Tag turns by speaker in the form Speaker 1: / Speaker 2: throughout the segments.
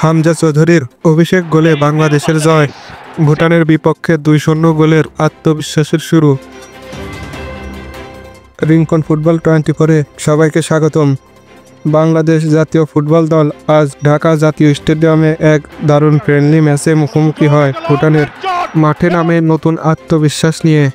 Speaker 1: হামজা চৌধুরীর অভিষেক গোলে বাংলাদেশের জয়। ভুটানের বিপক্ষে 2-0 গোলের আত্মবিশ্বাসের শুরু। রিংকন ফুটবল 24-এ সবাইকে স্বাগতম। বাংলাদেশ জাতীয় ফুটবল দল আজ ঢাকা জাতীয় স্টেডিয়ামে এক দারুণ ফ্রেন্ডলি ম্যাচে মুখোমুখি হয় ভুটানের। মাঠে নামে নতুন আত্মবিশ্বাস নিয়ে,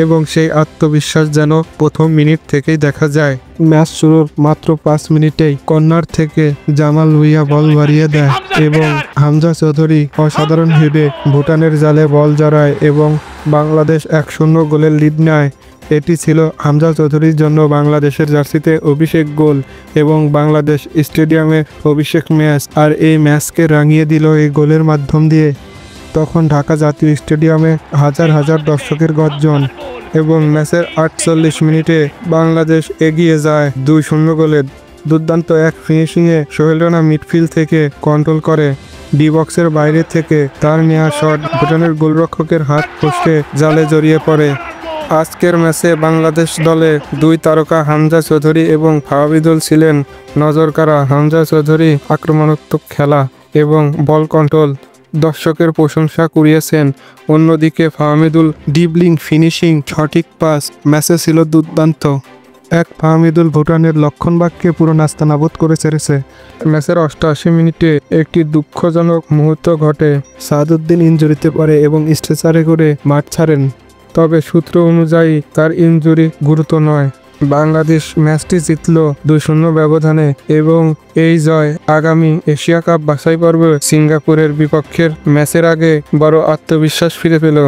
Speaker 1: এবং সেই আত্মবিশ্বাস যেন প্রথম মিনিট থেকেই দেখা যায়। ম্যাচ শুরুর মাত্র 5 মিনিটেই কর্নার থেকে জামাল ভুঁইয়া বল বাড়িয়ে দেয় এবং হামজা চৌধুরী অসাধারণভাবে ভুটানের জালে বল জড়ায় এবং বাংলাদেশ 1-0 গোলের লিড নেয়। এটি ছিল হামজা চৌধুরীর জন্য বাংলাদেশের জার্সিতে অভিষেক গোল এবং বাংলাদেশ স্টেডিয়ামে অভিষেক ম্যাচ। আর এই ম্যাচকে রাঙিয়ে দিল এই গোলের মাধ্যম দিয়ে। তখন ঢাকা জাতীয় স্টেডিয়ামে হাজার হাজার দর্শকের গর্জন এবং ম্যাচের 48 মিনিটে বাংলাদেশ এগিয়ে যায় 2-0 গোলের। দুর্দান্ত এক ফিনিশিংয়ে সোহেল রানা মিডফিল্ড থেকে কন্ট্রোল করে ডি বক্সের বাইরে থেকে তার নেওয়া শট ভুটানের গোলরক্ষকের হাত ফসকে জালে জড়িয়ে পড়ে। আজকের ম্যাচে বাংলাদেশ দলে 2 তারকা হামজা চৌধুরী এবং ফাহামিদুল ছিলেন নজরকাড়া। হামজা চৌধুরী আক্রমণাত্মক খেলা এবং বল কন্ট্রোল দর্শকের প্রশংসা কুড়িয়েছেন। অন্যদিকে ফাহামিদুল ডিবলিং ফিনিশিং, সঠিক পাস ম্যাচে ছিল দুর্দান্ত। ফাহামিদুল ভুটানের লক্ষণবাগকে পুরো নাস্তানাবুদ করে ছেড়েছে। ম্যাচের 88 মিনিটে একটি দুঃখজনক মুহূর্ত ঘটে। সাদউদ্দিন ইনজুরিতে পড়ে এবং স্ট্রেচারে করে মাঠ ছাড়েন। তবে সূত্র অনুযায়ী তার ইনজুরি গুরুতর নয়। বাংলাদেশ ম্যাচটি জিতল 2-0 ব্যবধানে এবং এই জয় আগামী এশিয়া কাপ বাছাই পর্বে সিঙ্গাপুরের বিপক্ষের ম্যাচের আগে বড় আত্মবিশ্বাস ফিরে পেল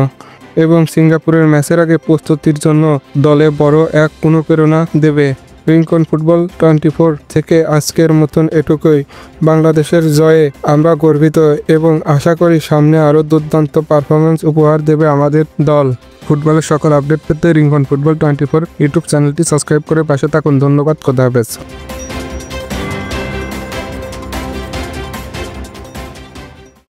Speaker 1: এবং সিঙ্গাপুরের ম্যাচের আগে প্রস্তুতির জন্য দলে বড় এক অনুপ্রেরণা দেবে। রিংকন ফুটবল 24 থেকে আজকের মতন এটুকুই। বাংলাদেশের জয়ে আমরা গর্বিত এবং আশা করি সামনে আরও দুর্দান্ত পারফরমেন্স উপহার দেবে আমাদের দল। ফুটবলের সকল আপডেট পেতে রিংকন ফুটবল 24 ইউটিউব চ্যানেলটি সাবস্ক্রাইব করে পাশে থাকুন। ধন্যবাদ। খোদা হাফেজ।